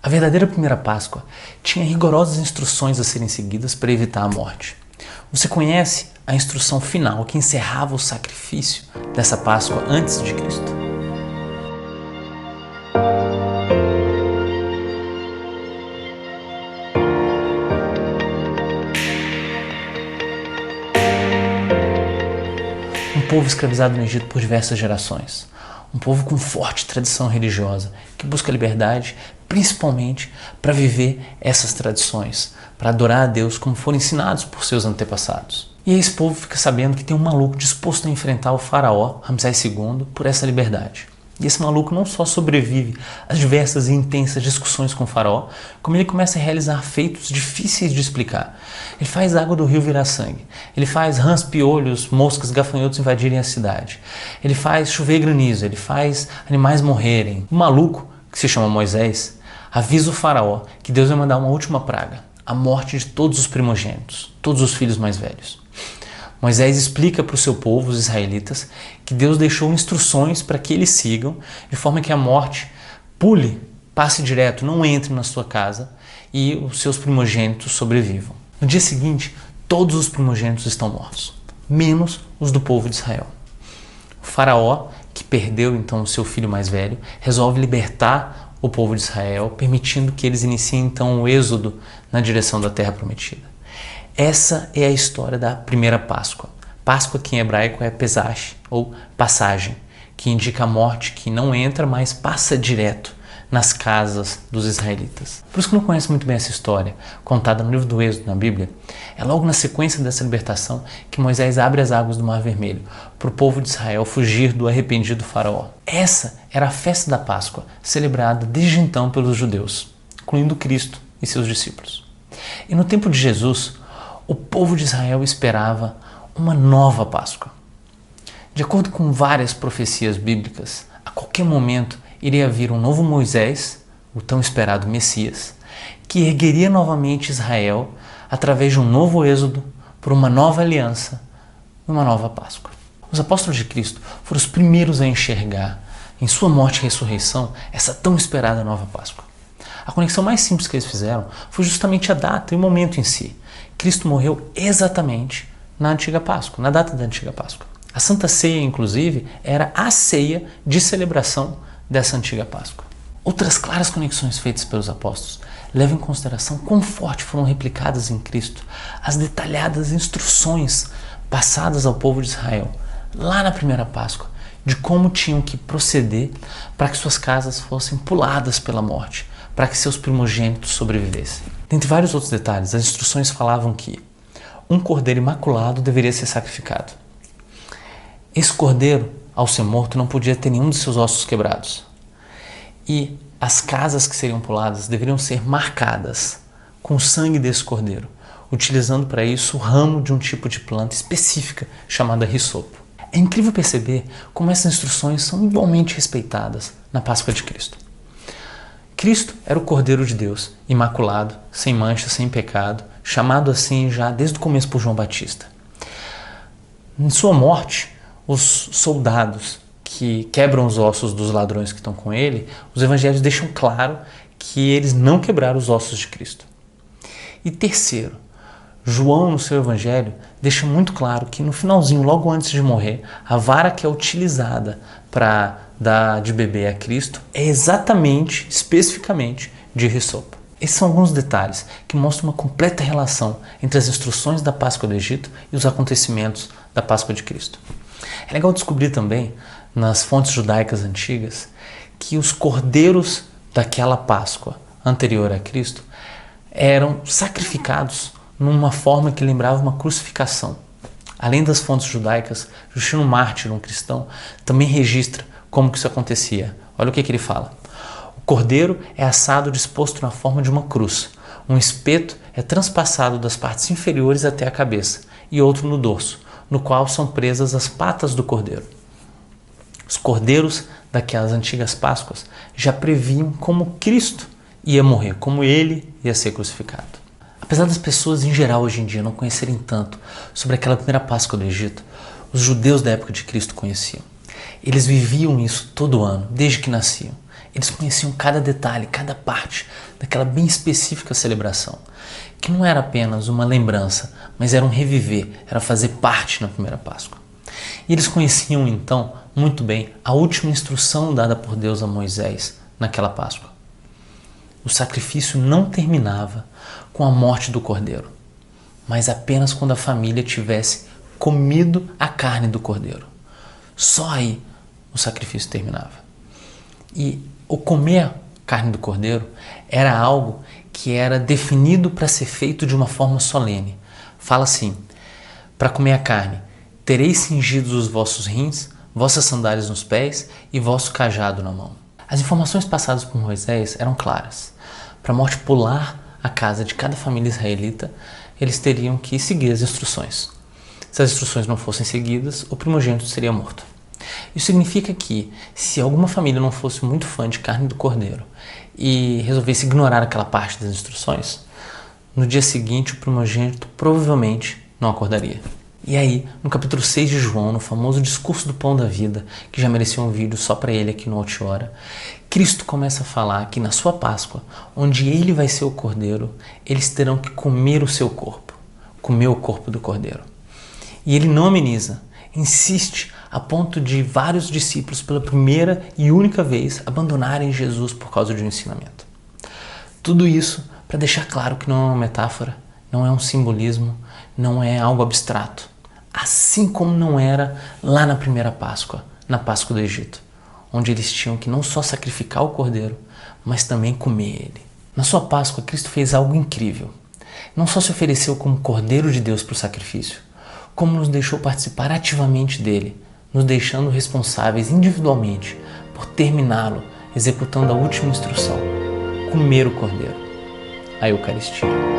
A verdadeira primeira Páscoa tinha rigorosas instruções a serem seguidas para evitar a morte. Você conhece a instrução final que encerrava o sacrifício dessa Páscoa antes de Cristo? Um povo escravizado no Egito por diversas gerações. Um povo com forte tradição religiosa, que busca liberdade principalmente para viver essas tradições, para adorar a Deus como foram ensinados por seus antepassados. E esse povo fica sabendo que tem um maluco disposto a enfrentar o faraó, Ramsés II, por essa liberdade. E esse maluco não só sobrevive às diversas e intensas discussões com o faraó, como ele começa a realizar feitos difíceis de explicar. Ele faz a água do rio virar sangue. Ele faz rãs, piolhos, moscas, gafanhotos invadirem a cidade. Ele faz chover granizo. Ele faz animais morrerem. O maluco, que se chama Moisés, avisa o faraó que Deus vai mandar uma última praga, a morte de todos os primogênitos, todos os filhos mais velhos. Moisés explica para o seu povo, os israelitas, que Deus deixou instruções para que eles sigam, de forma que a morte passe direto, não entre na sua casa e os seus primogênitos sobrevivam. No dia seguinte, todos os primogênitos estão mortos, menos os do povo de Israel. O faraó, que perdeu então o seu filho mais velho, resolve libertar o povo de Israel, permitindo que eles iniciem então o êxodo na direção da terra prometida. Essa é a história da primeira Páscoa. Páscoa, que em hebraico é Pesach, ou passagem, que indica a morte que não entra, mas passa direto nas casas dos israelitas. Para os que não conhecem muito bem essa história, contada no livro do Êxodo na Bíblia, é logo na sequência dessa libertação que Moisés abre as águas do Mar Vermelho para o povo de Israel fugir do arrependido faraó. Essa era a festa da Páscoa, celebrada desde então pelos judeus, incluindo Cristo e seus discípulos. E no tempo de Jesus, o povo de Israel esperava uma nova Páscoa. De acordo com várias profecias bíblicas, a qualquer momento iria vir um novo Moisés, o tão esperado Messias, que ergueria novamente Israel através de um novo êxodo, por uma nova aliança e uma nova Páscoa. Os apóstolos de Cristo foram os primeiros a enxergar, em sua morte e ressurreição, essa tão esperada nova Páscoa. A conexão mais simples que eles fizeram foi justamente a data e o momento em si. Cristo morreu exatamente na antiga Páscoa, na data da antiga Páscoa. A Santa Ceia, inclusive, era a ceia de celebração dessa antiga Páscoa. Outras claras conexões feitas pelos apóstolos levam em consideração quão forte foram replicadas em Cristo as detalhadas instruções passadas ao povo de Israel, lá na primeira Páscoa, de como tinham que proceder para que suas casas fossem puladas pela morte, para que seus primogênitos sobrevivessem. Dentre vários outros detalhes, as instruções falavam que um cordeiro imaculado deveria ser sacrificado. Esse cordeiro, ao ser morto, não podia ter nenhum de seus ossos quebrados. E as casas que seriam puladas deveriam ser marcadas com o sangue desse cordeiro, utilizando para isso o ramo de um tipo de planta específica chamada hisopo. É incrível perceber como essas instruções são igualmente respeitadas na Páscoa de Cristo. Cristo era o Cordeiro de Deus, imaculado, sem mancha, sem pecado, chamado assim já desde o começo por João Batista. Em sua morte, os soldados que quebram os ossos dos ladrões que estão com ele, os evangelhos deixam claro que eles não quebraram os ossos de Cristo. E terceiro, João, no seu evangelho, deixa muito claro que no finalzinho, logo antes de morrer, a vara que é utilizada para dar de beber a Cristo é exatamente, especificamente, de hisopo. Esses são alguns detalhes que mostram uma completa relação entre as instruções da Páscoa do Egito e os acontecimentos da Páscoa de Cristo. É legal descobrir também, nas fontes judaicas antigas, que os cordeiros daquela Páscoa anterior a Cristo eram sacrificados numa forma que lembrava uma crucificação. Além das fontes judaicas, Justino Mártir, um cristão, também registra como que isso acontecia. Olha o que ele fala. O cordeiro é assado disposto na forma de uma cruz. Um espeto é transpassado das partes inferiores até a cabeça e outro no dorso, no qual são presas as patas do cordeiro. Os cordeiros daquelas antigas Páscoas já previam como Cristo ia morrer, como ele ia ser crucificado. Apesar das pessoas em geral hoje em dia não conhecerem tanto sobre aquela primeira Páscoa do Egito, os judeus da época de Cristo conheciam. Eles viviam isso todo ano, desde que nasciam. Eles conheciam cada detalhe, cada parte daquela bem específica celebração, que não era apenas uma lembrança, mas era um reviver, era fazer parte na primeira Páscoa. E eles conheciam então muito bem a última instrução dada por Deus a Moisés naquela Páscoa. O sacrifício não terminava com a morte do cordeiro, mas apenas quando a família tivesse comido a carne do cordeiro. Só aí o sacrifício terminava. E o comer a carne do cordeiro era algo que era definido para ser feito de uma forma solene. Fala assim: para comer a carne, tereis cingidos os vossos rins, vossas sandálias nos pés e vosso cajado na mão. As informações passadas por Moisés eram claras. Para a morte pular a casa de cada família israelita, eles teriam que seguir as instruções. Se as instruções não fossem seguidas, o primogênito seria morto. Isso significa que, se alguma família não fosse muito fã de carne do cordeiro e resolvesse ignorar aquela parte das instruções, no dia seguinte o primogênito provavelmente não acordaria. E aí, no capítulo 6 de João, no famoso discurso do pão da vida, que já merecia um vídeo só para ele aqui no Altiora, Cristo começa a falar que na sua Páscoa, onde ele vai ser o cordeiro, eles terão que comer o seu corpo, comer o corpo do cordeiro. E ele não ameniza, insiste a ponto de vários discípulos pela primeira e única vez abandonarem Jesus por causa de um ensinamento. Tudo isso para deixar claro que não é uma metáfora, não é um simbolismo, não é algo abstrato. Assim como não era lá na primeira Páscoa, na Páscoa do Egito, onde eles tinham que não só sacrificar o cordeiro, mas também comer ele. Na sua Páscoa, Cristo fez algo incrível. Não só se ofereceu como Cordeiro de Deus para o sacrifício, como nos deixou participar ativamente dele, nos deixando responsáveis individualmente por terminá-lo, executando a última instrução: comer o cordeiro, a Eucaristia.